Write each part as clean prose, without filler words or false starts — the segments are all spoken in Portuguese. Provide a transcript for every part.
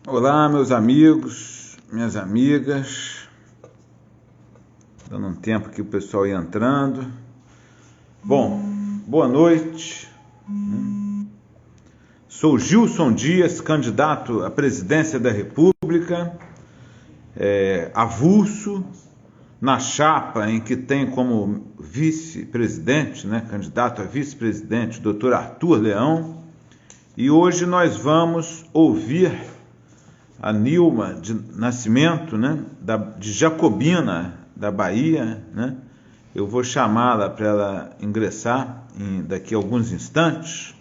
Olá, meus amigos, minhas amigas. Dando um tempo que o pessoal ia entrando. Bom, boa noite. Sou Gilson Dias, candidato à presidência da República, avulso, na chapa em que tem como vice-presidente, candidato a vice-presidente, o Dr. Arthur Leão. E hoje nós vamos ouvir a Nilma de Nascimento, de Jacobina, da Bahia. Eu vou chamá-la para ela ingressar daqui a alguns instantes.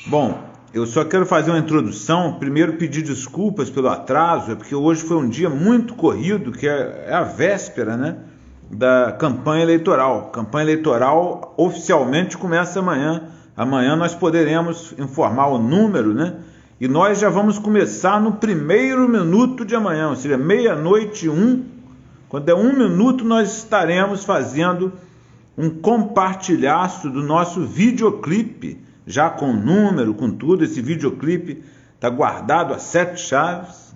Bom, eu só quero fazer uma introdução, primeiro pedir desculpas pelo atraso, porque hoje foi um dia muito corrido, que é a véspera, da campanha eleitoral. A campanha eleitoral oficialmente começa amanhã. Amanhã nós poderemos informar o número, e nós já vamos começar no primeiro minuto de amanhã, ou seja, 00:01. Quando é 1 minuto, nós estaremos fazendo um compartilhaço do nosso videoclipe, já com número, com tudo. Esse videoclipe está guardado a 7 chaves,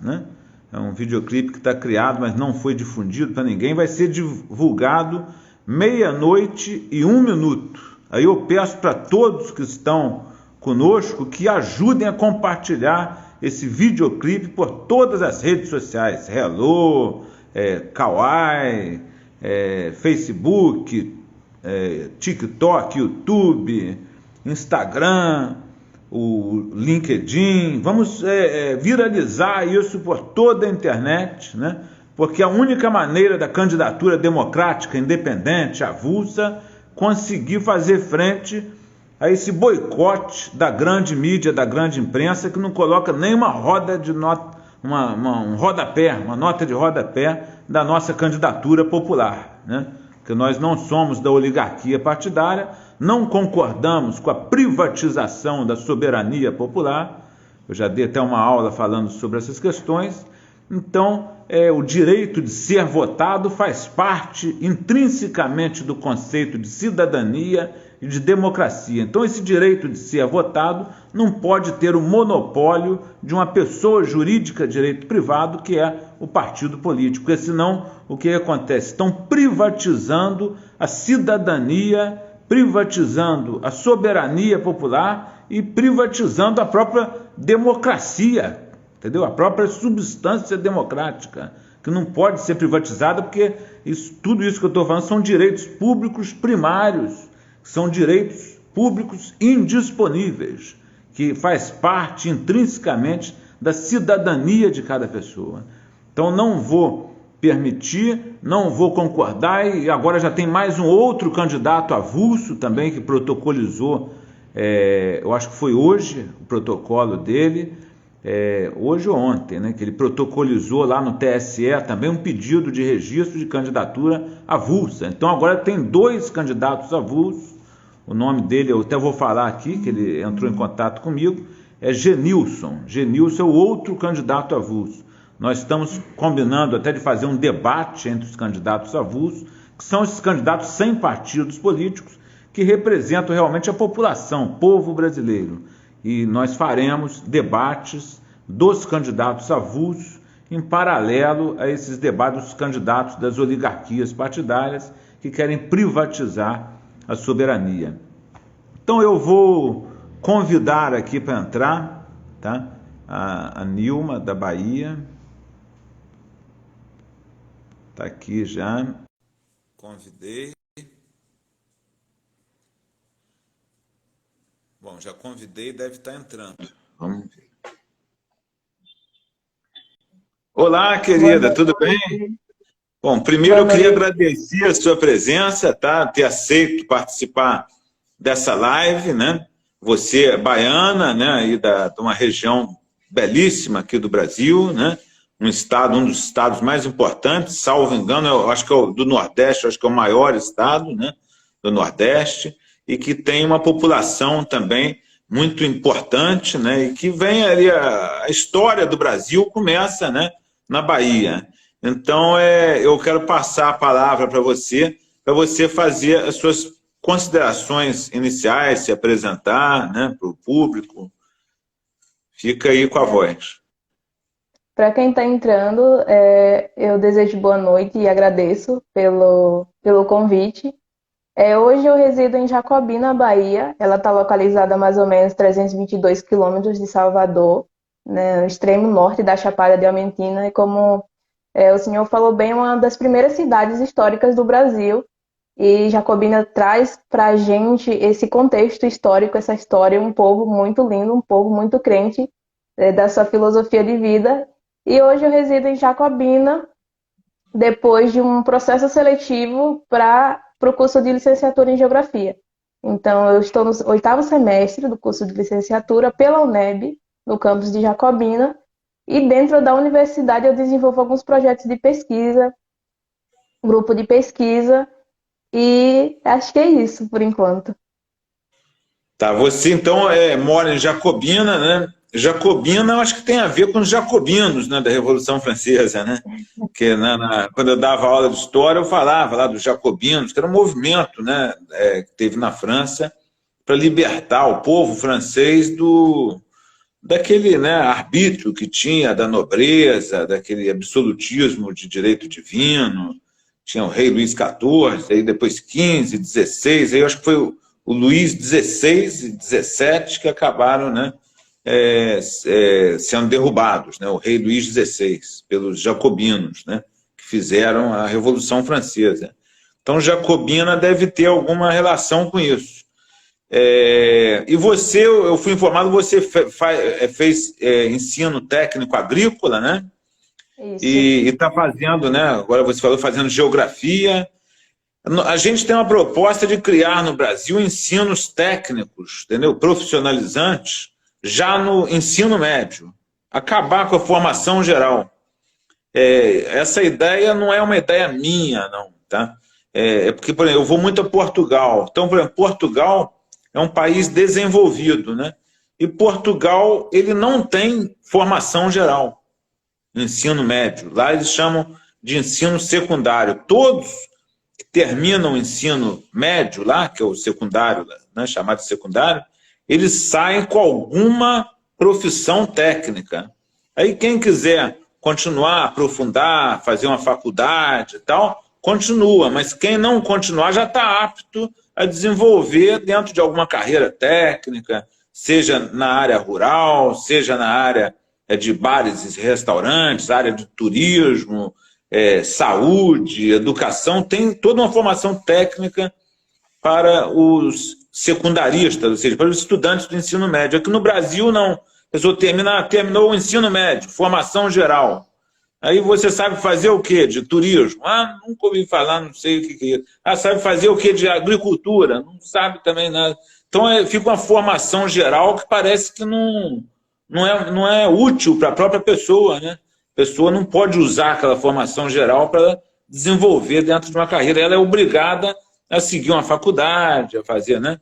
É um videoclipe que está criado, mas não foi difundido para ninguém. Vai ser divulgado 00:01. Aí eu peço para todos que estão conosco que ajudem a compartilhar esse videoclipe por todas as redes sociais. Hello, Kawaii, Facebook, TikTok, YouTube, Instagram, o LinkedIn. Vamos viralizar isso por toda a internet, porque a única maneira da candidatura democrática, independente, avulsa, conseguir fazer frente a esse boicote da grande mídia, da grande imprensa, que não coloca nem uma roda de nota, um rodapé, uma nota de rodapé da nossa candidatura popular, Porque nós não somos da oligarquia partidária, não concordamos com a privatização da soberania popular. Eu já dei até uma aula falando sobre essas questões. Então, o direito de ser votado faz parte intrinsecamente do conceito de cidadania e de democracia. Então, esse direito de ser votado não pode ter o monopólio de uma pessoa jurídica de direito privado, que é o partido político, porque senão o que acontece? Estão privatizando a cidadania, privatizando a soberania popular e privatizando a própria democracia, entendeu? A própria substância democrática, que não pode ser privatizada, porque tudo isso que eu estou falando são direitos públicos primários, são direitos públicos indisponíveis, que faz parte intrinsecamente da cidadania de cada pessoa. Então não vou permitir, não vou concordar. E agora já tem mais um outro candidato avulso também que protocolizou, eu acho que foi hoje o protocolo dele, hoje ou ontem, que ele protocolizou lá no TSE também um pedido de registro de candidatura avulsa. Então agora tem 2 candidatos avulsos. O nome dele eu até vou falar aqui, que ele entrou em contato comigo, é Genilson. Genilson é o outro candidato avulso. Nós estamos combinando até de fazer um debate entre os candidatos avulsos, que são esses candidatos sem partidos políticos, que representam realmente a população, o povo brasileiro. E nós faremos debates dos candidatos avulsos em paralelo a esses debates dos candidatos das oligarquias partidárias que querem privatizar a soberania. Então eu vou convidar aqui para entrar, a Nilma da Bahia. Está aqui já. Convidei. Bom, já convidei, deve estar entrando. Vamos ver. Olá, querida, tudo bem? Bom, primeiro eu queria agradecer a sua presença, ter aceito participar dessa live, Você é baiana, e de uma região belíssima aqui do Brasil, um dos estados mais importantes, salvo engano, eu acho que é o do Nordeste, eu acho que é o maior estado, do Nordeste, e que tem uma população também muito importante, e que vem ali, a história do Brasil começa, na Bahia. Então, eu quero passar a palavra para você fazer as suas considerações iniciais, se apresentar, para o público. Fica aí com a voz. Para quem está entrando, eu desejo boa noite e agradeço pelo convite. Hoje eu resido em Jacobina, Bahia. Ela está localizada a mais ou menos 322 quilômetros de Salvador, né, no extremo norte da Chapada Diamantina. E como o senhor falou bem, é uma das primeiras cidades históricas do Brasil. E Jacobina traz para a gente esse contexto histórico, essa história, um povo muito lindo, um povo muito crente, da sua filosofia de vida. E hoje eu resido em Jacobina, depois de um processo seletivo para o curso de licenciatura em Geografia. Então, eu estou no 8º semestre do curso de licenciatura pela UNEB, no campus de Jacobina, e dentro da universidade eu desenvolvo alguns projetos de pesquisa, grupo de pesquisa, e acho que é isso por enquanto. Tá, você então mora em Jacobina, né? Jacobina, eu acho que tem a ver com os jacobinos, né, da Revolução Francesa, né? Que quando eu dava aula de história, eu falava lá dos jacobinos, que era um movimento, né, que teve na França para libertar o povo francês daquele, né, arbítrio que tinha da nobreza, daquele absolutismo de direito divino. Tinha o rei Luís XIV, aí depois XV, XVI, aí eu acho que foi o Luís XVI e XVII que acabaram, né, sendo derrubados, né, o rei Luís XVI, pelos jacobinos, né, que fizeram a Revolução Francesa. Então, Jacobina deve ter alguma relação com isso. E você, eu fui informado, você fez ensino técnico agrícola, né? Isso. E está fazendo, né? Agora você falou, fazendo geografia. A gente tem uma proposta de criar no Brasil ensinos técnicos, entendeu? Profissionalizantes, já no ensino médio. Acabar com a formação geral. Essa ideia não é uma ideia minha, não, tá? Porque, por exemplo, eu vou muito a Portugal. Então, por exemplo, Portugal é um país desenvolvido, né? E Portugal, ele não tem formação geral, ensino médio. Lá eles chamam de ensino secundário. Todos que terminam o ensino médio lá, que é o secundário, né, chamado de secundário, eles saem com alguma profissão técnica. Aí quem quiser continuar, aprofundar, fazer uma faculdade e tal, continua, mas quem não continuar já está apto a desenvolver dentro de alguma carreira técnica, seja na área rural, seja na área de bares e restaurantes, área de turismo, saúde, educação, tem toda uma formação técnica para os secundaristas, ou seja, para os estudantes do ensino médio. Aqui no Brasil, não. A pessoa terminou o ensino médio, formação geral. Aí você sabe fazer o quê? De turismo? Nunca ouvi falar, não sei o que é. Sabe fazer o quê? De agricultura? Não sabe também nada. Então fica uma formação geral que parece que não é útil para a própria pessoa, né? A pessoa não pode usar aquela formação geral para desenvolver dentro de uma carreira. Ela é obrigada a seguir uma faculdade, a fazer, né?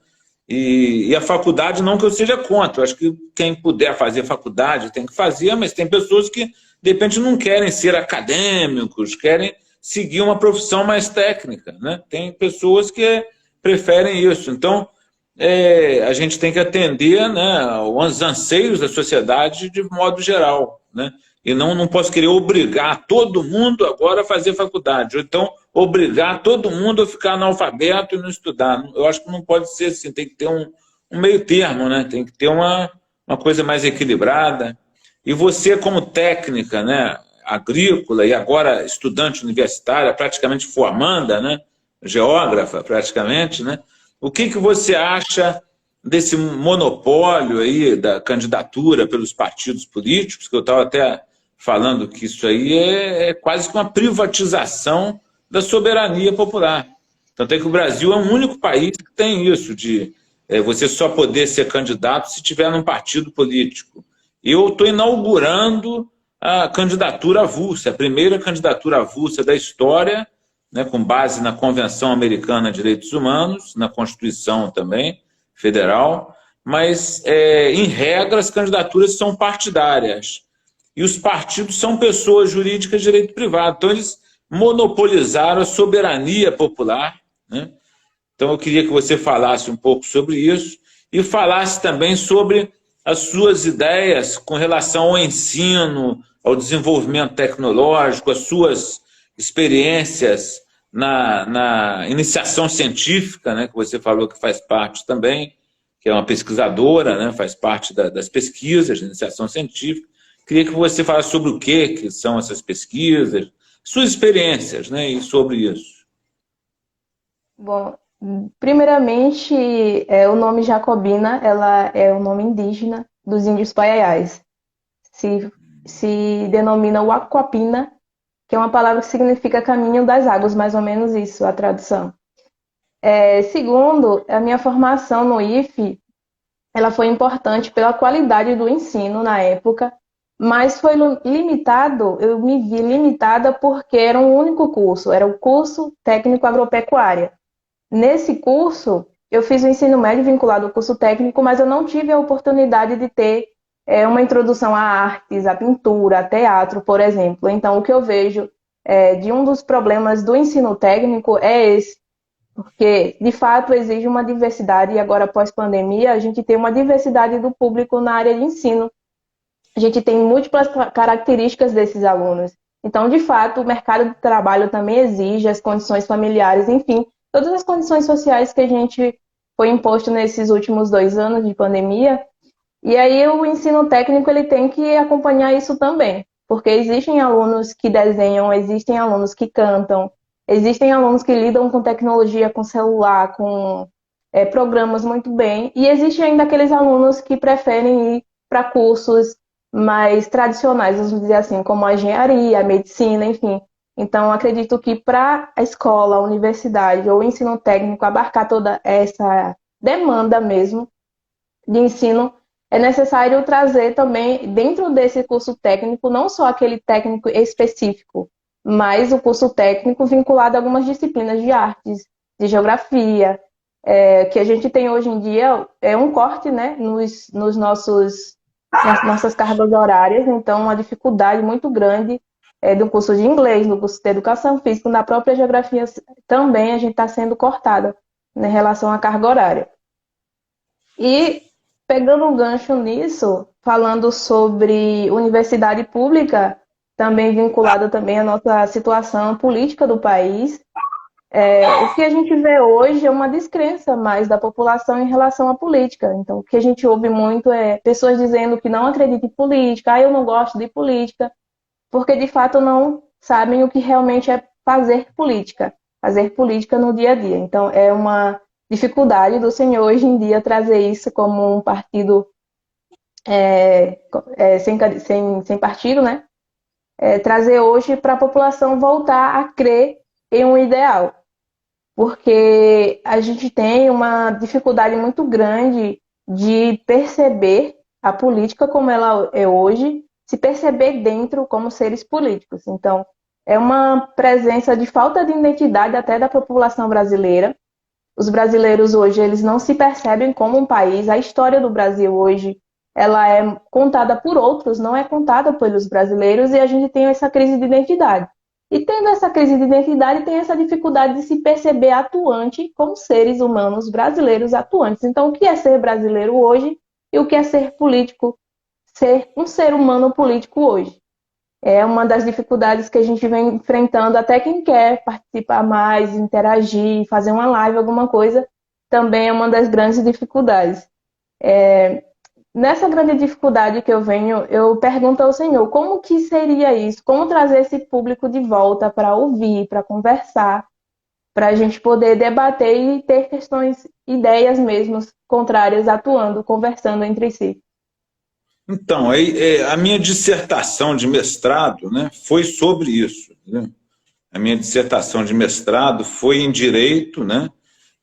E a faculdade, não que eu seja contra. Eu acho que quem puder fazer faculdade tem que fazer, mas tem pessoas que, de repente, não querem ser acadêmicos, querem seguir uma profissão mais técnica, né? Tem pessoas que preferem isso. Então, a gente tem que atender, né, aos anseios da sociedade de modo geral, né? E não posso querer obrigar todo mundo agora a fazer faculdade, ou então obrigar todo mundo a ficar analfabeto e não estudar. Eu acho que não pode ser assim, tem que ter um meio termo, né? Tem que ter uma coisa mais equilibrada. E você, como técnica, né, agrícola e agora estudante universitária, praticamente formanda, né, geógrafa praticamente, né? O que você acha desse monopólio aí da candidatura pelos partidos políticos, que eu estava até falando que isso aí é quase que uma privatização da soberania popular. Tanto é que o Brasil é o único país que tem isso, de você só poder ser candidato se tiver num partido político. Eu estou inaugurando a candidatura avulsa, a primeira candidatura avulsa da história, né, com base na Convenção Americana de Direitos Humanos, na Constituição também, federal, mas, em regra, as candidaturas são partidárias. E os partidos são pessoas jurídicas de direito privado. Então, eles monopolizaram a soberania popular, né? Então, eu queria que você falasse um pouco sobre isso e falasse também sobre as suas ideias com relação ao ensino, ao desenvolvimento tecnológico, as suas experiências na iniciação científica, né, que você falou que faz parte também, que é uma pesquisadora, né, faz parte das pesquisas de iniciação científica. Queria que você falasse sobre o que são essas pesquisas, suas experiências, né, e sobre isso. Bom, primeiramente, o nome Jacobina, ela é o nome indígena dos índios Paiaiás. Se denomina Wakupina, que é uma palavra que significa caminho das águas, mais ou menos isso, a tradução. Segundo, a minha formação no IFE, ela foi importante pela qualidade do ensino na época, mas foi limitado, eu me vi limitada porque era um único curso, era o curso técnico agropecuária. Nesse curso, eu fiz o ensino médio vinculado ao curso técnico, mas eu não tive a oportunidade de ter uma introdução a artes, a pintura, a teatro, por exemplo. Então, o que eu vejo de um dos problemas do ensino técnico é esse, porque, de fato, exige uma diversidade, e agora, pós-pandemia, a gente tem uma diversidade do público na área de ensino. A gente tem múltiplas características desses alunos. Então, de fato, o mercado de trabalho também exige as condições familiares, enfim, todas as condições sociais que a gente foi imposto nesses últimos 2 anos de pandemia. E aí o ensino técnico ele tem que acompanhar isso também, porque existem alunos que desenham, existem alunos que cantam, existem alunos que lidam com tecnologia, com celular, com programas muito bem, e existem ainda aqueles alunos que preferem ir para cursos mais tradicionais, vamos dizer assim, como a engenharia, a medicina, enfim. Então, acredito que para a escola, a universidade ou o ensino técnico abarcar toda essa demanda mesmo de ensino, é necessário trazer também, dentro desse curso técnico, não só aquele técnico específico, mas o curso técnico vinculado a algumas disciplinas de artes, de geografia, que a gente tem hoje em dia um corte, né, nas nossas cargas horárias, então uma dificuldade muito grande do curso de inglês, do curso de educação física, na própria geografia também a gente está sendo cortada em relação à carga horária. E pegando um gancho nisso, falando sobre universidade pública, também vinculada também à nossa situação política do país, o que a gente vê hoje é uma descrença mais da população em relação à política. Então, o que a gente ouve muito é pessoas dizendo que não acreditam em política, eu não gosto de política, porque de fato não sabem o que realmente é fazer política no dia a dia. Então, é uma dificuldade do senhor hoje em dia trazer isso como um partido sem partido, né? Trazer hoje para a população voltar a crer em um ideal. Porque a gente tem uma dificuldade muito grande de perceber a política como ela é hoje, se perceber dentro como seres políticos. Então, é uma presença de falta de identidade até da população brasileira. Os brasileiros hoje, eles não se percebem como um país. A história do Brasil hoje, ela é contada por outros, não é contada pelos brasileiros, e a gente tem essa crise de identidade. E tendo essa crise de identidade, tem essa dificuldade de se perceber atuante como seres humanos brasileiros atuantes. Então, o que é ser brasileiro hoje e o que é ser político, ser um ser humano político hoje? É uma das dificuldades que a gente vem enfrentando, até quem quer participar mais, interagir, fazer uma live, alguma coisa, também é uma das grandes dificuldades. Nessa grande dificuldade que eu venho, eu pergunto ao Senhor, como que seria isso? Como trazer esse público de volta para ouvir, para conversar, para a gente poder debater e ter questões, ideias mesmo contrárias, atuando, conversando entre si? Então, a minha dissertação de mestrado, né, foi sobre isso. Né? A minha dissertação de mestrado foi em Direito, né,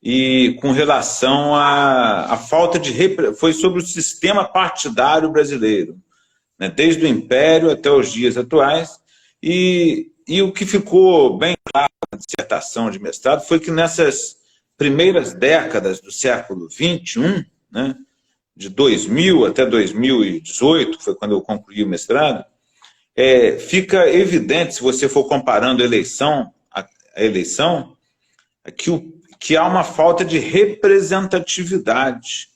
e com relação à falta de... foi sobre o sistema partidário brasileiro, né, desde o Império até os dias atuais, e o que ficou bem claro na dissertação de mestrado foi que nessas primeiras décadas do século XXI, né, de 2000 até 2018, foi quando eu concluí o mestrado, fica evidente, se você for comparando a eleição, que há uma falta de representatividade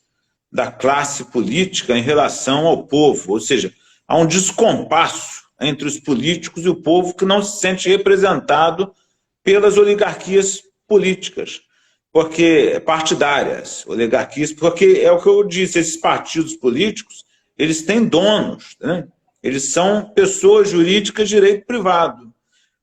da classe política em relação ao povo, ou seja, há um descompasso entre os políticos e o povo que não se sente representado pelas oligarquias políticas, porque partidárias, oligarquias, porque é o que eu disse, esses partidos políticos, eles têm donos, né? Eles são pessoas jurídicas de direito privado.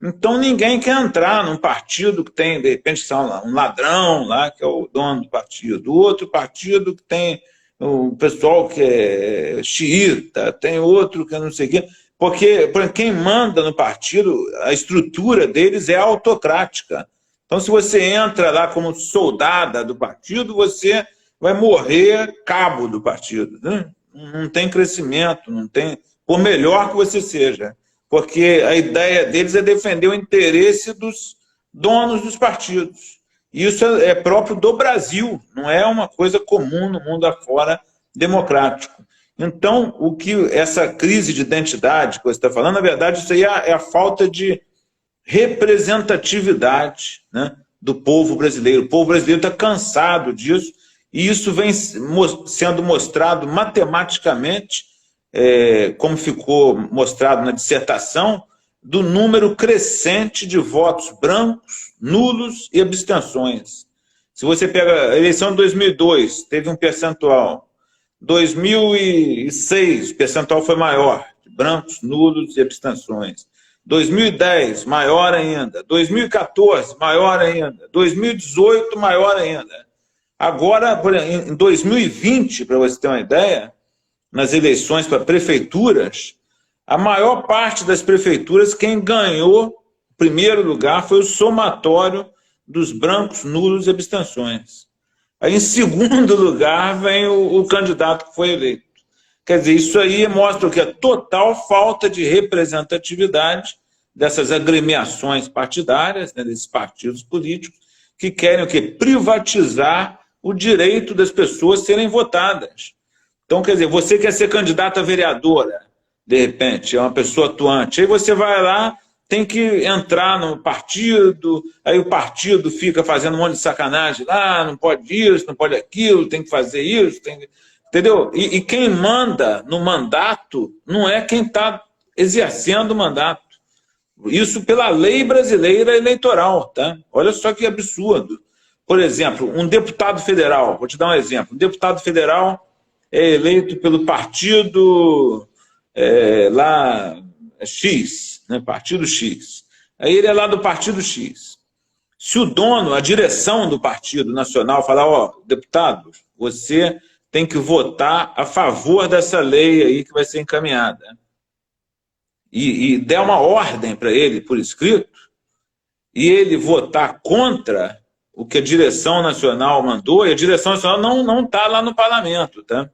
Então ninguém quer entrar num partido que tem, de repente, um ladrão lá, que é o dono do partido, outro partido que tem o pessoal que é xiita, tem outro que é não sei o quê, porque quem manda no partido, a estrutura deles é autocrática. Então, se você entra lá como soldada do partido, você vai morrer cabo do partido, né? Não tem crescimento, não tem, por melhor que você seja, porque a ideia deles é defender o interesse dos donos dos partidos. Isso é próprio do Brasil, não é uma coisa comum no mundo afora democrático. Então, o que essa crise de identidade que você está falando, na verdade, isso aí é a falta de representatividade, né, do povo brasileiro. O povo brasileiro está cansado disso, e isso vem sendo mostrado matematicamente, como ficou mostrado na dissertação, do número crescente de votos brancos, nulos e abstenções. Se você pega a eleição de 2002, teve um percentual. 2006, o percentual foi maior, de brancos, nulos e abstenções. 2010, maior ainda. 2014, maior ainda. 2018, maior ainda. Agora, em 2020, para você ter uma ideia, nas eleições para prefeituras, a maior parte das prefeituras, quem ganhou o primeiro lugar foi o somatório dos brancos, nulos e abstenções. Aí, em segundo lugar, vem o candidato que foi eleito. Quer dizer, isso aí mostra o que? A total falta de representatividade dessas agremiações partidárias, né, desses partidos políticos, que querem o quê? Privatizar o direito das pessoas serem votadas. Então, quer dizer, você quer ser candidato a vereadora, de repente, é uma pessoa atuante, aí você vai lá, tem que entrar no partido, aí o partido fica fazendo um monte de sacanagem lá, não pode isso, não pode aquilo, tem que fazer isso, entendeu? E quem manda no mandato não é quem está exercendo o mandato. Isso pela lei brasileira eleitoral, tá? Olha só que absurdo. Por exemplo, um deputado federal, vou te dar um exemplo, um deputado federal é eleito pelo partido lá X, né, partido X. Aí ele é lá do partido X. Se o dono, a direção do partido nacional falar, ó, deputado, você tem que votar a favor dessa lei aí que vai ser encaminhada, e der uma ordem para ele por escrito, e ele votar contra o que a direção nacional mandou, e a direção nacional não está lá no parlamento, tá?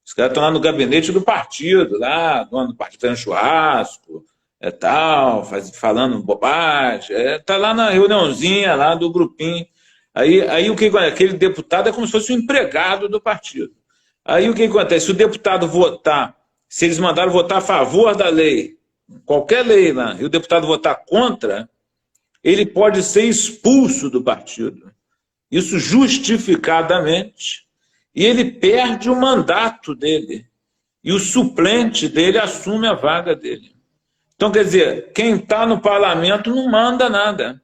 Os caras estão lá no gabinete do partido, lá, dono do partido fazendo churrasco, tal, falando bobagem, tá lá na reuniãozinha lá do grupinho. Aí o que acontece? Aquele deputado é como se fosse um empregado do partido. Aí o que acontece? Se o deputado votar, se eles mandaram votar a favor da lei, qualquer lei lá, e o deputado votar contra, ele pode ser expulso do partido. Isso justificadamente. E ele perde o mandato dele. E o suplente dele assume a vaga dele. Então, quer dizer, quem está no parlamento não manda nada.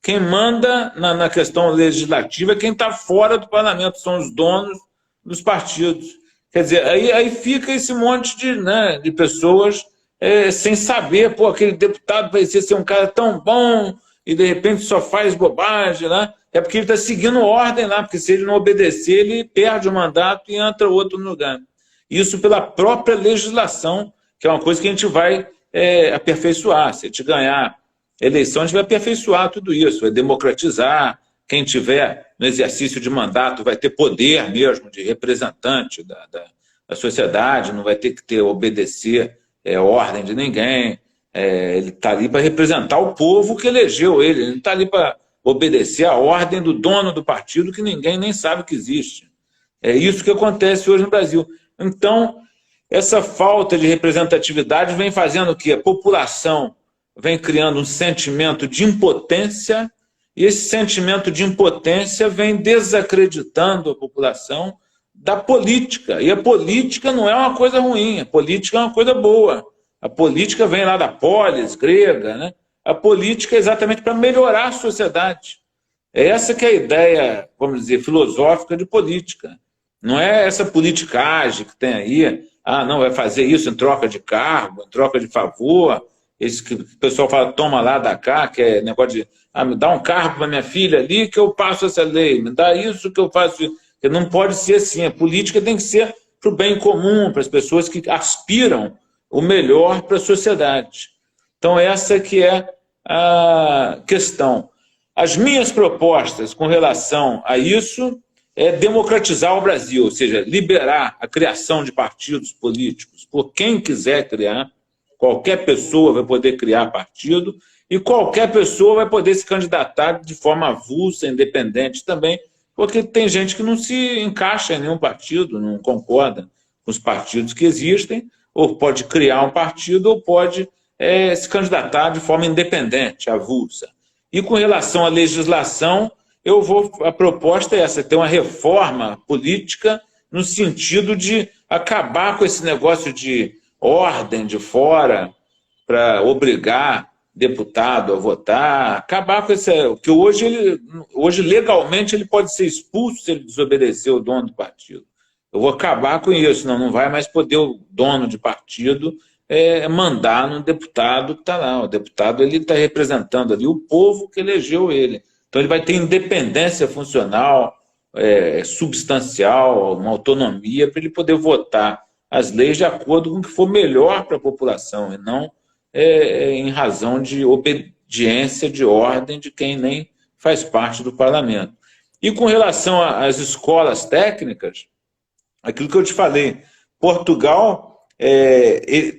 Quem manda na questão legislativa é quem está fora do parlamento, são os donos dos partidos. Quer dizer, aí fica esse monte de pessoas sem saber, pô, aquele deputado parecia ser um cara tão bom e de repente só faz bobagem lá. É porque ele está seguindo ordem lá, porque se ele não obedecer, ele perde o mandato e entra outro no lugar. Isso pela própria legislação, que é uma coisa que a gente vai aperfeiçoar. Se a gente ganhar eleição, a gente vai aperfeiçoar tudo isso, vai democratizar. Quem tiver no exercício de mandato vai ter poder mesmo de representante da sociedade, não vai ter que obedecer ordem de ninguém. Ele está ali para representar o povo que elegeu ele, ele não está ali para obedecer a ordem do dono do partido que ninguém nem sabe que existe. É isso que acontece hoje no Brasil. Então, essa falta de representatividade vem fazendo o quê? A população vem criando um sentimento de impotência, e esse sentimento de impotência vem desacreditando a população da política. E a política não é uma coisa ruim, a política é uma coisa boa. A política vem lá da polis grega, né? A política é exatamente para melhorar a sociedade. É essa que é a ideia, vamos dizer, filosófica de política. Não é essa politicagem que tem aí, não, vai fazer isso em troca de cargo, em troca de favor, esse que o pessoal fala, toma lá, dá cá, que é negócio de, me dá um cargo para minha filha ali que eu passo essa lei, me dá isso que eu faço isso. Porque não pode ser assim, a política tem que ser para o bem comum, para as pessoas que aspiram o melhor para a sociedade. Então essa que é a questão. As minhas propostas com relação a isso é democratizar o Brasil, ou seja, liberar a criação de partidos políticos por quem quiser criar, qualquer pessoa vai poder criar partido e qualquer pessoa vai poder se candidatar de forma avulsa, independente também, porque tem gente que não se encaixa em nenhum partido, não concorda com os partidos que existem, ou pode criar um partido ou pode se candidatar de forma independente, avulsa. E com relação à legislação, a proposta é essa, ter uma reforma política no sentido de acabar com esse negócio de ordem de fora para obrigar deputado a votar, acabar com esse... Porque hoje legalmente ele pode ser expulso se ele desobedecer o dono do partido. Eu vou acabar com isso, senão não vai mais poder o dono de partido mandar no deputado que está lá. O deputado está representando ali o povo que elegeu ele. Então ele vai ter independência funcional, substancial, uma autonomia para ele poder votar as leis de acordo com o que for melhor para a população, e não em razão de obediência, de ordem de quem nem faz parte do parlamento. E com relação às escolas técnicas, aquilo que eu te falei, Portugal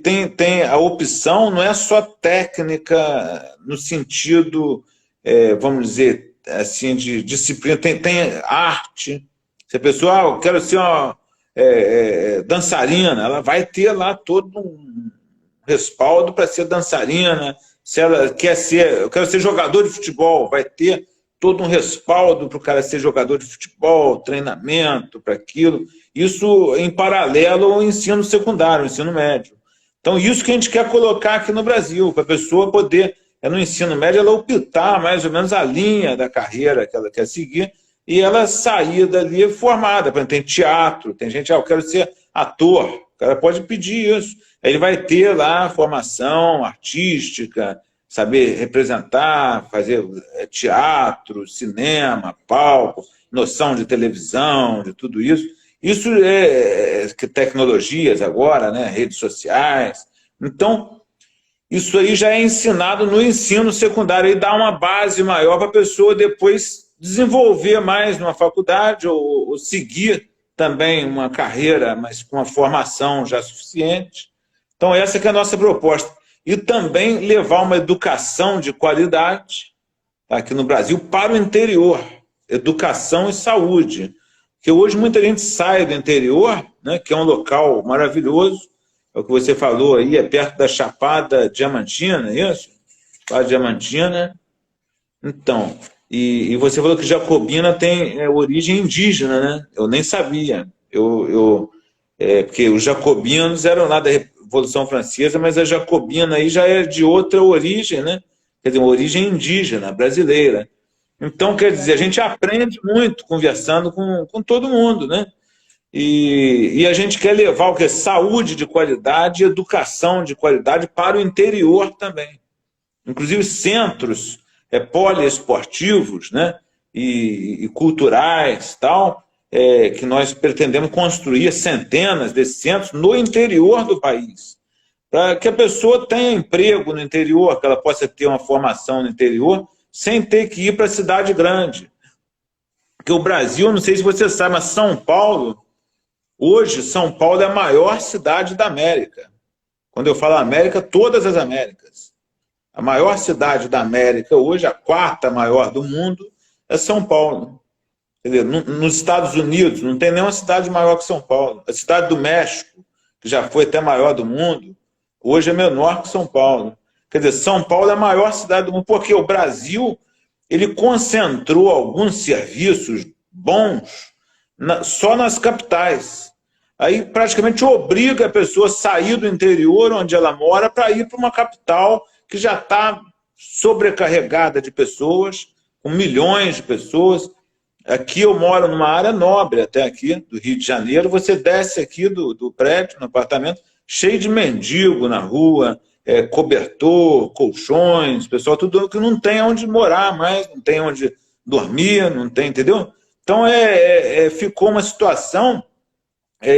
tem a opção, não é só técnica no sentido, vamos dizer assim, de disciplina, tem arte. Se a pessoa, eu quero ser uma dançarina, ela vai ter lá todo um respaldo para ser dançarina. Se ela eu quero ser jogador de futebol, vai ter todo um respaldo para o cara ser jogador de futebol, treinamento para aquilo. Isso em paralelo ao ensino secundário, ao ensino médio. Então, isso que a gente quer colocar aqui no Brasil, para a pessoa poder, no ensino médio, ela optar mais ou menos a linha da carreira que ela quer seguir e ela sair dali formada. Por exemplo, tem teatro, tem gente, eu quero ser ator, o cara pode pedir isso. Aí ele vai ter lá formação artística, saber representar, fazer teatro, cinema, palco, noção de televisão, de tudo isso. Isso que tecnologias agora, né, redes sociais. Então, isso aí já é ensinado no ensino secundário e dá uma base maior para a pessoa depois desenvolver mais numa faculdade ou seguir também uma carreira, mas com uma formação já suficiente. Então, essa que é a nossa proposta. E também levar uma educação de qualidade aqui no Brasil para o interior, educação e saúde. Porque hoje muita gente sai do interior, né, que é um local maravilhoso, é o que você falou aí, é perto da Chapada Diamantina, é isso? Chapada Diamantina. Então, e você falou que Jacobina tem origem indígena, né? Eu nem sabia. Porque os jacobinos eram lá da Revolução Francesa, mas a Jacobina aí já é de outra origem, né? Quer dizer, uma origem indígena, brasileira. Então, quer dizer, a gente aprende muito conversando com todo mundo, né? E a gente quer levar o que é saúde de qualidade e educação de qualidade para o interior também. Inclusive centros poliesportivos, né? E culturais, tal, que nós pretendemos construir centenas desses centros no interior do país, para que a pessoa tenha emprego no interior, que ela possa ter uma formação no interior, sem ter que ir para a cidade grande. Porque o Brasil, não sei se você sabe, mas São Paulo, hoje São Paulo é a maior cidade da América. Quando eu falo América, todas as Américas. A maior cidade da América hoje, a quarta maior do mundo, é São Paulo. Quer dizer, nos Estados Unidos não tem nenhuma cidade maior que São Paulo. A cidade do México, que já foi até maior do mundo, hoje é menor que São Paulo. Quer dizer, São Paulo é a maior cidade do mundo, porque o Brasil ele concentrou alguns serviços bons só nas capitais. Aí praticamente obriga a pessoa a sair do interior onde ela mora para ir para uma capital que já está sobrecarregada de pessoas, com milhões de pessoas. Aqui eu moro numa área nobre até aqui, do Rio de Janeiro. Você desce aqui do prédio, no apartamento, cheio de mendigo na rua, cobertor, colchões, pessoal, tudo que não tem onde morar mais, não tem onde dormir, não tem, entendeu? Então ficou uma situação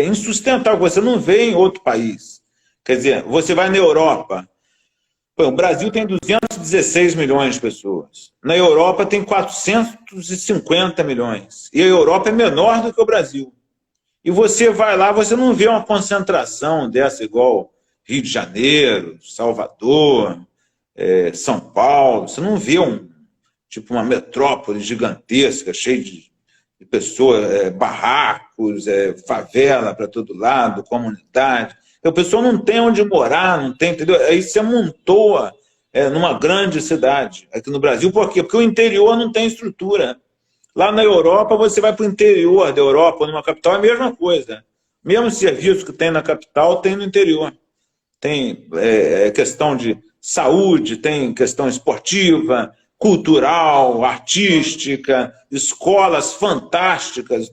insustentável, você não vê em outro país. Quer dizer, você vai na Europa, o Brasil tem 216 milhões de pessoas. Na Europa tem 450 milhões. E a Europa é menor do que o Brasil. E você vai lá, você não vê uma concentração dessa igual Rio de Janeiro, Salvador, São Paulo. Você não vê tipo uma metrópole gigantesca, cheia de pessoas, barracos, favela para todo lado, comunidade. O pessoal não tem onde morar, não tem, entendeu? Aí você amontoa numa grande cidade, aqui no Brasil. Por quê? Porque o interior não tem estrutura. Lá na Europa, você vai para o interior da Europa, numa capital, é a mesma coisa. Mesmo serviço que tem na capital, tem no interior. Tem questão de saúde, tem questão esportiva, cultural, artística, escolas fantásticas.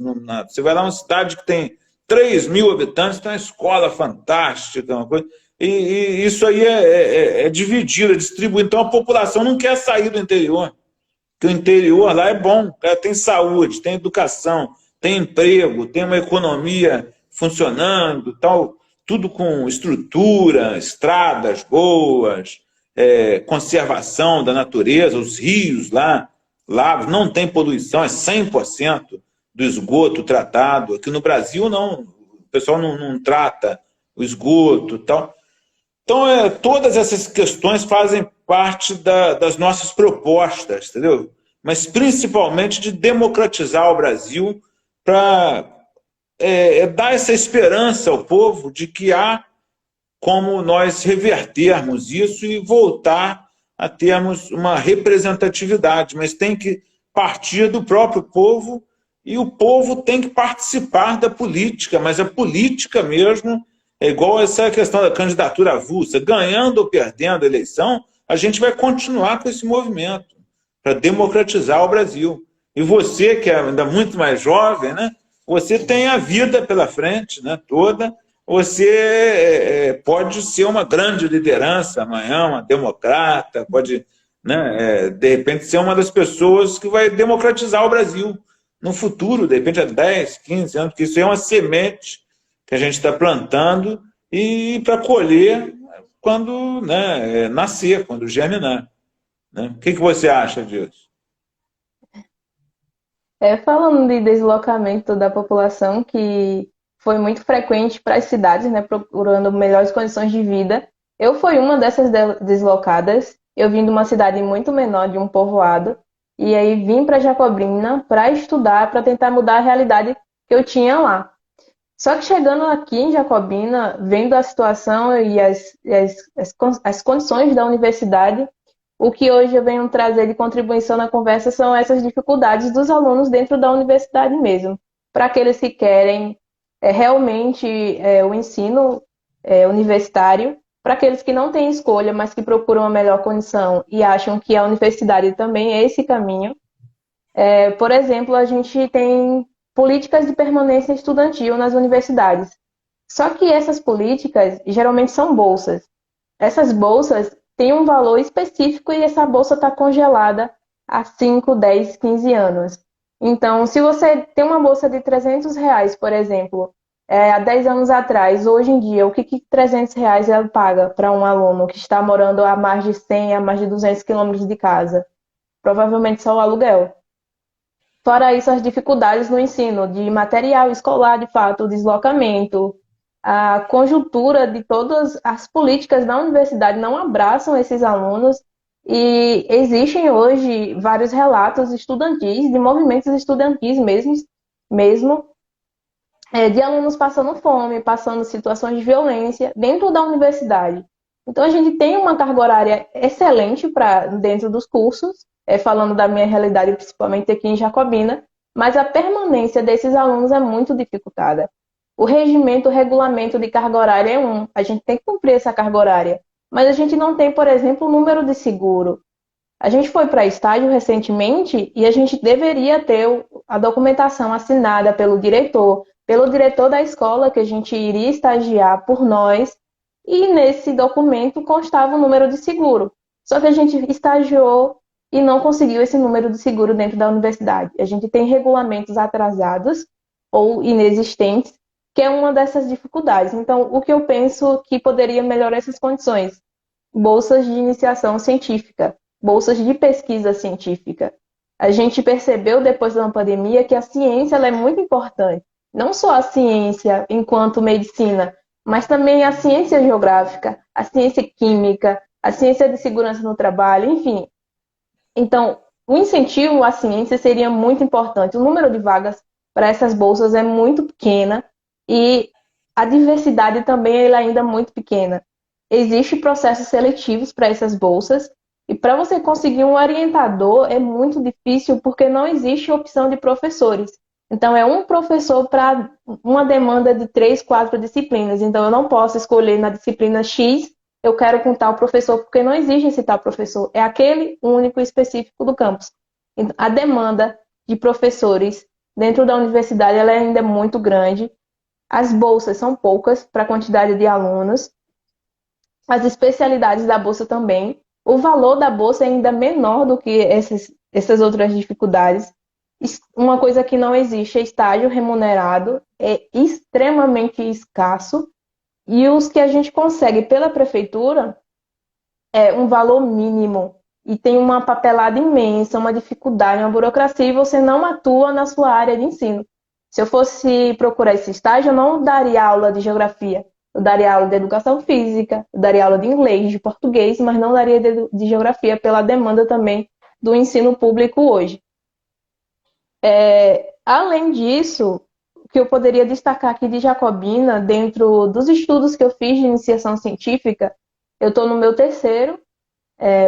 Você vai lá numa cidade que tem 3.000 habitantes, tem uma escola fantástica, uma coisa. E isso aí é dividido, é distribuído. Então a população não quer sair do interior. Porque o interior lá é bom, tem saúde, tem educação, tem emprego, tem uma economia funcionando, tal, tudo com estrutura, estradas boas, conservação da natureza, os rios lá, não tem poluição, é 100% do esgoto tratado. Aqui no Brasil, não, o pessoal não trata o esgoto, tal. Então, todas essas questões fazem parte das nossas propostas, entendeu? Mas principalmente de democratizar o Brasil para dar essa esperança ao povo de que há como nós revertermos isso e voltar a termos uma representatividade, mas tem que partir do próprio povo e o povo tem que participar da política, mas a política mesmo é igual essa questão da candidatura avulsa, ganhando ou perdendo a eleição, a gente vai continuar com esse movimento para democratizar o Brasil. E você, que é ainda muito mais jovem, né, você tem a vida pela frente, né, toda, você pode ser uma grande liderança amanhã, uma democrata, pode, né, de repente, ser uma das pessoas que vai democratizar o Brasil no futuro, de repente, há 10, 15 anos, porque isso é uma semente que a gente está plantando e para colher quando, né, nascer, quando germinar. Né? O que você acha disso? Falando de deslocamento da população, que foi muito frequente para as cidades, né, procurando melhores condições de vida, eu fui uma dessas deslocadas. Eu vim de uma cidade muito menor, de um povoado, e aí vim para Jacobina para estudar, para tentar mudar a realidade que eu tinha lá. Só que chegando aqui em Jacobina, vendo a situação e as condições da universidade, o que hoje eu venho trazer de contribuição na conversa são essas dificuldades dos alunos dentro da universidade mesmo. Para aqueles que querem realmente o ensino universitário, para aqueles que não têm escolha, mas que procuram uma melhor condição e acham que a universidade também é esse caminho. Por exemplo, a gente tem políticas de permanência estudantil nas universidades. Só que essas políticas geralmente são bolsas. Essas bolsas têm um valor específico e essa bolsa está congelada há 5, 10, 15 anos. Então, se você tem uma bolsa de R$ 300, por exemplo, há 10 anos atrás, hoje em dia, o que R$ 300 ela paga para um aluno que está morando a mais de 100, a mais de 200 quilômetros de casa? Provavelmente só o aluguel. Fora isso, as dificuldades no ensino de material escolar, de fato, o deslocamento, a conjuntura de todas as políticas da universidade não abraçam esses alunos e existem hoje vários relatos estudantis, de movimentos estudantis mesmo de alunos passando fome, passando situações de violência dentro da universidade. Então, a gente tem uma carga horária excelente dentro dos cursos, falando da minha realidade, principalmente aqui em Jacobina, mas a permanência desses alunos é muito dificultada. O regimento, o regulamento de carga horária é um, a gente tem que cumprir essa carga horária, mas a gente não tem, por exemplo, o número de seguro. A gente foi para estágio recentemente e a gente deveria ter a documentação assinada pelo diretor da escola que a gente iria estagiar por nós, e nesse documento constava o número de seguro. Só que a gente estagiou e não conseguiu esse número de seguro dentro da universidade. A gente tem regulamentos atrasados ou inexistentes, que é uma dessas dificuldades. Então, o que eu penso que poderia melhorar essas condições? Bolsas de iniciação científica, bolsas de pesquisa científica. A gente percebeu depois da pandemia que a ciência ela é muito importante. Não só a ciência enquanto medicina, mas também a ciência geográfica, a ciência química, a ciência de segurança no trabalho, enfim. Então, o incentivo à ciência seria muito importante. O número de vagas para essas bolsas é muito pequena e a diversidade também ela ainda é muito pequena. Existem processos seletivos para essas bolsas e para você conseguir um orientador é muito difícil porque não existe opção de professores. Então, é um professor para uma demanda de 3, 4 disciplinas. Então, eu não posso escolher na disciplina X, eu quero com tal professor, porque não existe esse tal professor. É aquele único específico do campus. Então, a demanda de professores dentro da universidade ela ainda é muito grande. As bolsas são poucas para a quantidade de alunos. As especialidades da bolsa também. O valor da bolsa é ainda menor do que essas outras dificuldades. Uma coisa que não existe é estágio remunerado, é extremamente escasso, e os que a gente consegue pela prefeitura é um valor mínimo, e tem uma papelada imensa, uma dificuldade, uma burocracia, e você não atua na sua área de ensino. Se eu fosse procurar esse estágio, eu não daria aula de geografia, eu daria aula de educação física, eu daria aula de inglês, de português, mas não daria de geografia pela demanda também do ensino público hoje. Além disso, o que eu poderia destacar aqui de Jacobina, dentro dos estudos que eu fiz de iniciação científica, eu estou no meu terceiro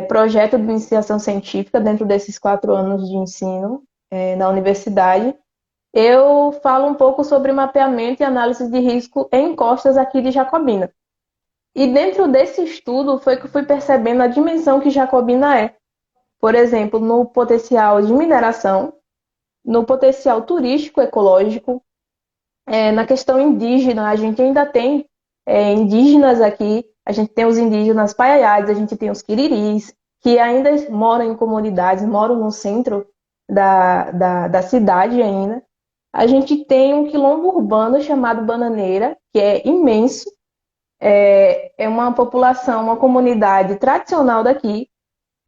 projeto de iniciação científica dentro desses 4 anos de ensino na universidade. Eu falo um pouco sobre mapeamento e análise de risco em encostas aqui de Jacobina. E dentro desse estudo foi que eu fui percebendo a dimensão que Jacobina é. Por exemplo, no potencial de mineração, no potencial turístico ecológico, na questão indígena, a gente ainda tem indígenas aqui, a gente tem os indígenas paiaiás, a gente tem os quiriris, que ainda moram em comunidades, moram no centro da cidade ainda. A gente tem um quilombo urbano chamado Bananeira, que é imenso, é uma população, uma comunidade tradicional daqui.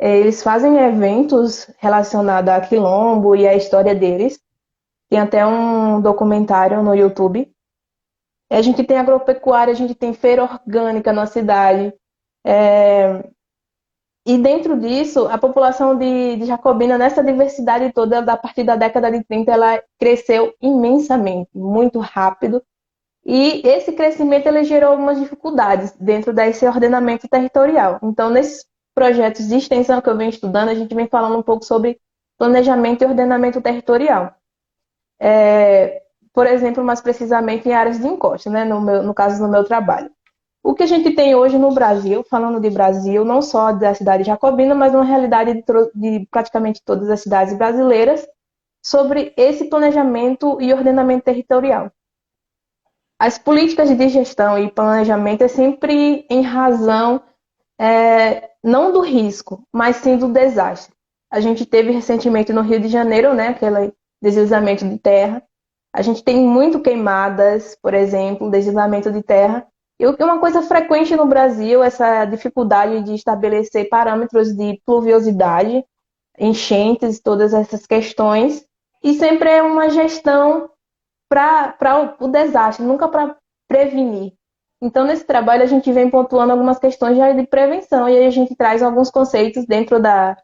Eles fazem eventos relacionados a quilombo e a história deles. Tem até um documentário no YouTube. A gente tem agropecuária, a gente tem feira orgânica na cidade. E dentro disso, a população de Jacobina, nessa diversidade toda, a partir da década de 30, ela cresceu imensamente, muito rápido. E esse crescimento ele gerou algumas dificuldades dentro desse ordenamento territorial. Então, nesses projetos de extensão que eu venho estudando, a gente vem falando um pouco sobre planejamento e ordenamento territorial. Por exemplo, mais precisamente em áreas de encosta, né? No caso, no meu trabalho. O que a gente tem hoje no Brasil, falando de Brasil, não só da cidade de Jacobina, mas na realidade de praticamente todas as cidades brasileiras, sobre esse planejamento e ordenamento territorial. As políticas de gestão e planejamento é sempre em razão não do risco, mas sim do desastre. A gente teve recentemente no Rio de Janeiro, né, aquele deslizamento de terra. A gente tem muito queimadas, por exemplo, deslizamento de terra. E uma coisa frequente no Brasil, essa dificuldade de estabelecer parâmetros de pluviosidade, enchentes, todas essas questões. E sempre é uma gestão para o desastre, nunca para prevenir. Então, nesse trabalho, a gente vem pontuando algumas questões já de prevenção, e aí a gente traz alguns conceitos dentro da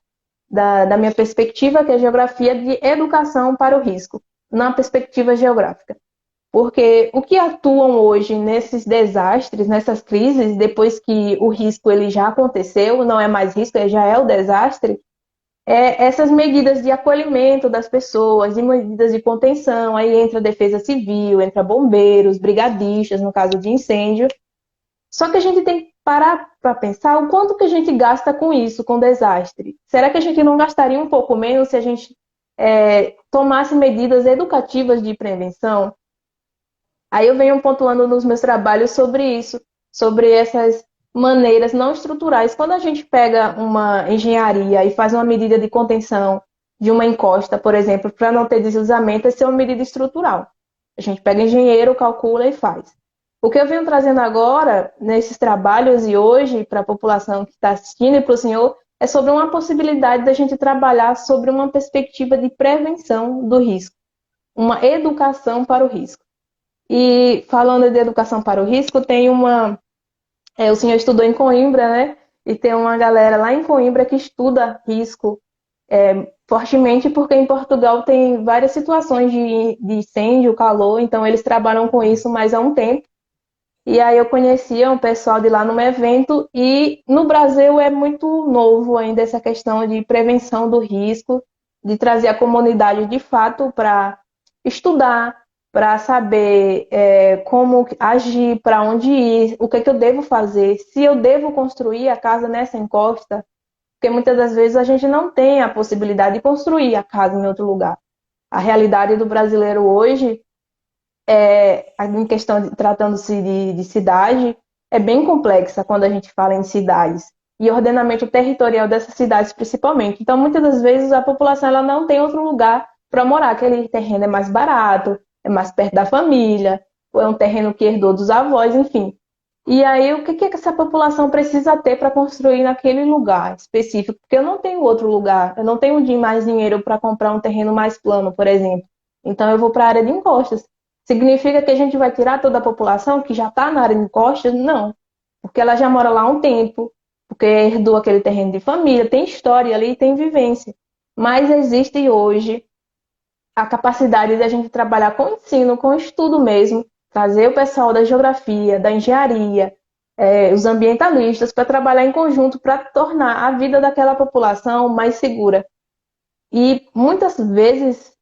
minha perspectiva, que é a geografia de educação para o risco, na perspectiva geográfica. Porque o que atuam hoje nesses desastres, nessas crises, depois que o risco ele já aconteceu, não é mais risco, já é o desastre, essas medidas de acolhimento das pessoas, de medidas de contenção, aí entra a defesa civil, entra bombeiros, brigadistas, no caso de incêndio. Só que a gente tem que parar para pensar o quanto que a gente gasta com isso, com desastre. Será que a gente não gastaria um pouco menos se a gente tomasse medidas educativas de prevenção? Aí eu venho pontuando nos meus trabalhos sobre isso, sobre essas maneiras não estruturais. Quando a gente pega uma engenharia e faz uma medida de contenção de uma encosta, por exemplo, para não ter deslizamento, essa é uma medida estrutural. A gente pega engenheiro, calcula e faz. O que eu venho trazendo agora, nesses trabalhos e hoje, para a população que está assistindo e para o senhor, é sobre uma possibilidade da gente trabalhar sobre uma perspectiva de prevenção do risco, uma educação para o risco. E falando de educação para o risco, tem o senhor estudou em Coimbra, né? E tem uma galera lá em Coimbra que estuda risco fortemente, porque em Portugal tem várias situações de incêndio, calor, então eles trabalham com isso mais há um tempo. E aí eu conhecia um pessoal de lá num evento, e no Brasil é muito novo ainda essa questão de prevenção do risco, de trazer a comunidade de fato para estudar, para saber como agir, para onde ir, o que é que eu devo fazer, se eu devo construir a casa nessa encosta, porque muitas das vezes a gente não tem a possibilidade de construir a casa em outro lugar. A realidade do brasileiro hoje, em questão de tratando-se de cidade, é bem complexa quando a gente fala em cidades e ordenamento territorial dessas cidades principalmente. Então, muitas das vezes a população ela não tem outro lugar para morar. Aquele terreno é mais barato, é mais perto da família, ou é um terreno que herdou dos avós, enfim. E aí, o que essa população precisa ter para construir naquele lugar específico? Porque eu não tenho outro lugar, eu não tenho mais dinheiro para comprar um terreno mais plano, por exemplo. Então, eu vou para a área de encostas. Significa que a gente vai tirar toda a população que já está na área de encostas? Não. Porque ela já mora lá há um tempo, porque herdou aquele terreno de família, tem história ali, tem vivência. Mas existe hoje a capacidade de a gente trabalhar com ensino, com estudo mesmo, trazer o pessoal da geografia, da engenharia, os ambientalistas, para trabalhar em conjunto para tornar a vida daquela população mais segura. E muitas vezes,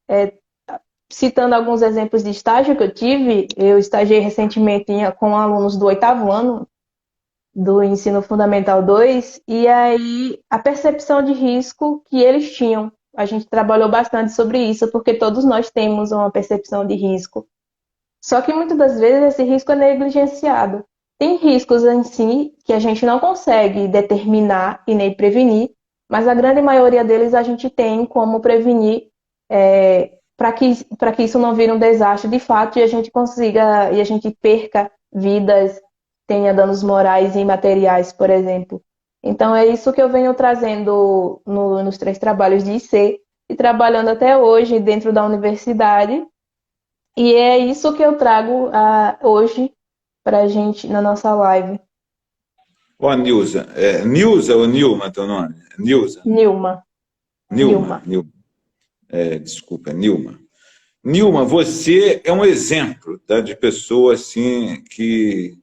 citando alguns exemplos de estágio que eu tive, eu estagiei recentemente com alunos do 8º ano do Ensino Fundamental 2, e aí a percepção de risco que eles tinham. A gente trabalhou bastante sobre isso, porque todos nós temos uma percepção de risco. Só que muitas das vezes esse risco é negligenciado. Tem riscos em si que a gente não consegue determinar e nem prevenir, mas a grande maioria deles a gente tem como prevenir para que isso não vire um desastre de fato e a gente consiga, e a gente perca vidas, tenha danos morais e imateriais, por exemplo. Então é isso que eu venho trazendo nos 3 trabalhos de IC e trabalhando até hoje dentro da universidade. E é isso que eu trago hoje para a gente na nossa live. Ó, Nilza. Nilza ou Nilma, teu nome? Nilza. Nilma. Nilma. Desculpa, Nilma. Nilma, você é um exemplo, tá, de pessoa assim, que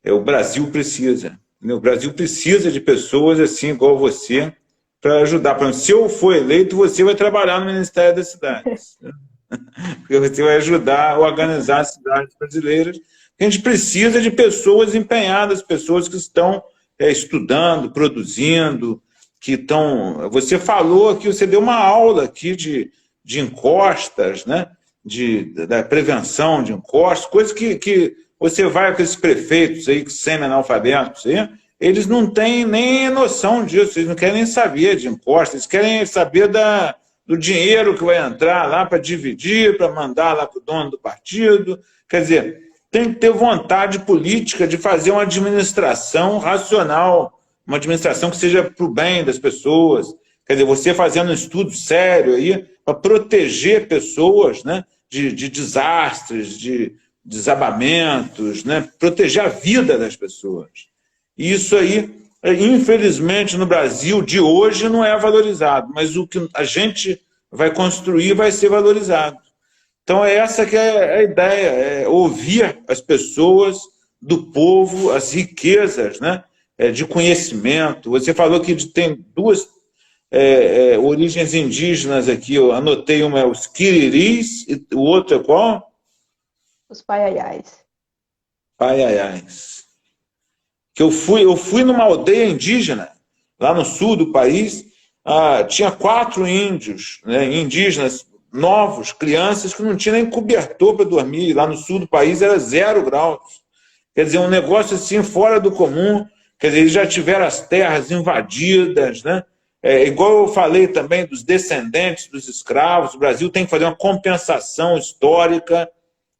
o Brasil precisa. O Brasil precisa de pessoas assim, igual você, para ajudar. Por exemplo, se eu for eleito, você vai trabalhar no Ministério das Cidades. Porque você vai ajudar a organizar as cidades brasileiras. A gente precisa de pessoas empenhadas, pessoas que estão estudando, produzindo, que estão... Você falou aqui, você deu uma aula aqui de encostas, né? Da prevenção de encostas, coisas que você vai com esses prefeitos aí, semi-analfabetos, eles não têm nem noção disso, eles não querem nem saber de encostas, eles querem saber do dinheiro que vai entrar lá para dividir, para mandar lá para o dono do partido. Quer dizer, tem que ter vontade política de fazer uma administração racional, uma administração que seja para o bem das pessoas. Quer dizer, você fazendo um estudo sério aí para proteger pessoas, né, de desastres, de desabamentos, né, proteger a vida das pessoas. E isso aí, infelizmente, no Brasil de hoje não é valorizado, mas o que a gente vai construir vai ser valorizado. Então, essa que é a ideia, ouvir as pessoas, do povo, as riquezas, né, de conhecimento. Você falou que tem origens indígenas aqui, eu anotei uma é os Quiriris, e o outro é qual? Os Paiaiais. Paiaiais. Que eu fui numa aldeia indígena, lá no sul do país, tinha 4 índios, né, indígenas novos, crianças que não tinham nem cobertor para dormir. Lá no sul do país era 0 graus. Quer dizer, um negócio assim fora do comum. Quer dizer, eles já tiveram as terras invadidas, né? Igual eu falei também dos descendentes dos escravos, o Brasil tem que fazer uma compensação histórica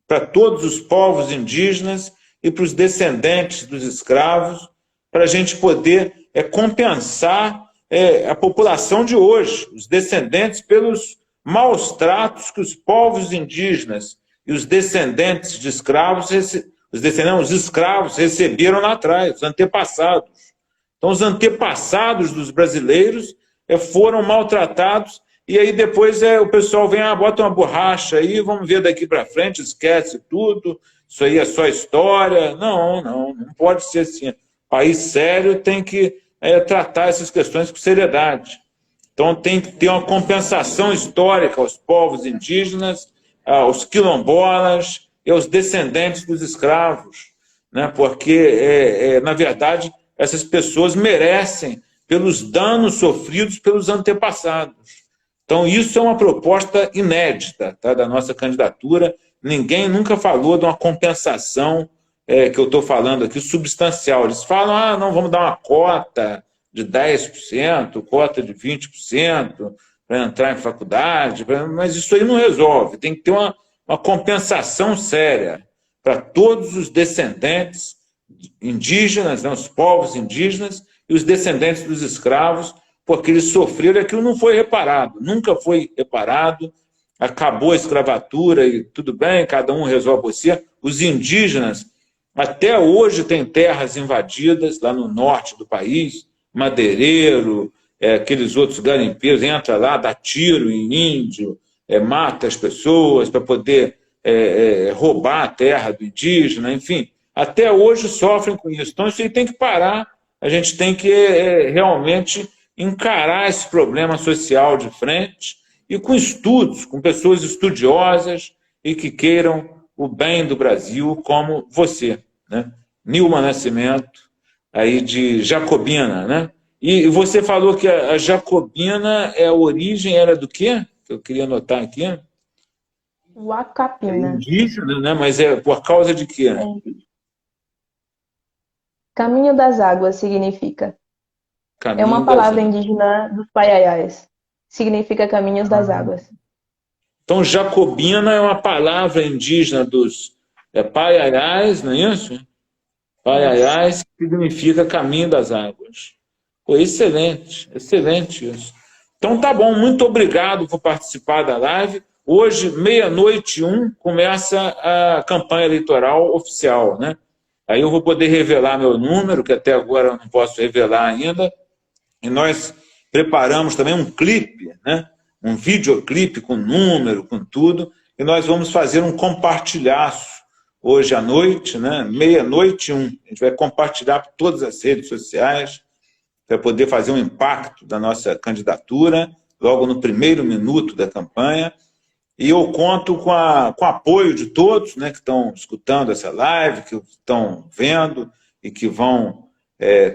para todos os povos indígenas e para os descendentes dos escravos, para a gente poder compensar a população de hoje, os descendentes, pelos maus tratos que os povos indígenas e os descendentes de escravos, os escravos receberam lá atrás, os antepassados. Então, os antepassados dos brasileiros foram maltratados, e aí depois o pessoal vem, bota uma borracha aí, vamos ver daqui para frente, esquece tudo, isso aí é só história. Não pode ser assim. País sério tem que tratar essas questões com seriedade. Então tem que ter uma compensação histórica aos povos indígenas, aos quilombolas e aos descendentes dos escravos, né? Porque, na verdade, essas pessoas merecem pelos danos sofridos pelos antepassados. Então isso é uma proposta inédita, tá, da nossa candidatura. Ninguém nunca falou de uma compensação que eu estou falando aqui, substancial. Eles falam, não, vamos dar uma cota de 10%, cota de 20% para entrar em faculdade, mas isso aí não resolve. Tem que ter uma compensação séria para todos os descendentes indígenas, né, os povos indígenas e os descendentes dos escravos, porque eles sofreram, aquilo não foi reparado, nunca foi reparado. Acabou a escravatura e tudo bem, cada um resolve você. Os indígenas até hoje têm terras invadidas lá no norte do país, madeireiro, aqueles outros garimpeiros, entra lá, dá tiro em índio, mata as pessoas para poder roubar a terra do indígena, enfim, até hoje sofrem com isso. Então isso aí tem que parar, a gente tem que realmente encarar esse problema social de frente e com estudos, com pessoas estudiosas e que queiram o bem do Brasil, como você, né? Nilma Nascimento, aí de Jacobina, né? E você falou que a Jacobina, a origem era do quê? Eu queria anotar aqui. Huacapina. Indígena, né? Mas por causa de quê? Caminho das Águas significa. Caminho É uma palavra indígena dos Paiaiais. Significa Caminhos das Águas. Então, Jacobina é uma palavra indígena dos Paiaiais, não é isso? Paiaiais, que significa Caminho das Águas. Pô, excelente, excelente isso. Então tá bom, muito obrigado por participar da live. Hoje, 00:01, começa a campanha eleitoral oficial, né? Aí eu vou poder revelar meu número, que até agora eu não posso revelar ainda. E nós preparamos também um clipe, né? Um videoclipe com número, com tudo, e nós vamos fazer um compartilhaço hoje à noite, né? 00:01. A gente vai compartilhar por todas as redes sociais para poder fazer um impacto da nossa candidatura, logo no primeiro minuto da campanha. E eu conto com o apoio de todos, né, que estão escutando essa live, que estão vendo e que vão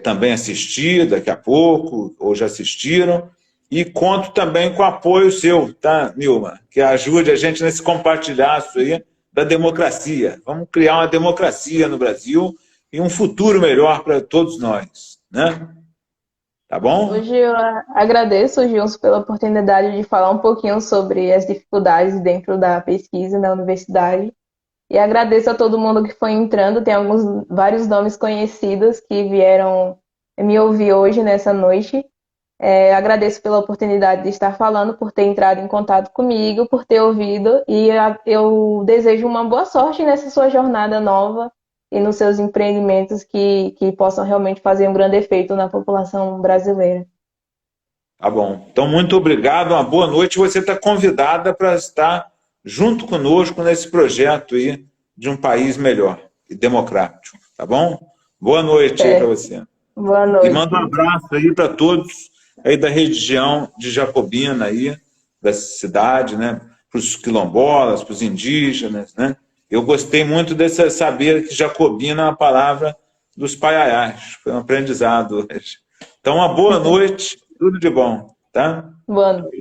também assistir daqui a pouco, ou já assistiram. E conto também com o apoio seu, tá, Nilma? Que ajude a gente nesse compartilhaço aí da democracia. Vamos criar uma democracia no Brasil e um futuro melhor para todos nós, né? Tá bom? Hoje eu agradeço, Gilson, pela oportunidade de falar um pouquinho sobre as dificuldades dentro da pesquisa na universidade. E agradeço a todo mundo que foi entrando. Tem vários nomes conhecidos que vieram me ouvir hoje, nessa noite. Agradeço pela oportunidade de estar falando, por ter entrado em contato comigo, por ter ouvido. E eu desejo uma boa sorte nessa sua jornada nova e nos seus empreendimentos que possam realmente fazer um grande efeito na população brasileira. Tá bom. Então, muito obrigado, uma boa noite. Você está convidada para estar junto conosco nesse projeto aí de um país melhor e democrático, tá bom? Boa noite aí para você. Boa noite. E manda um abraço aí para todos aí da região de Jacobina, aí, da cidade, né? Para os quilombolas, para os indígenas, né? Eu gostei muito desse saber que Jacobina é uma palavra dos paiaiás. Foi um aprendizado hoje. Então, uma boa noite, tudo de bom, tá? Boa noite.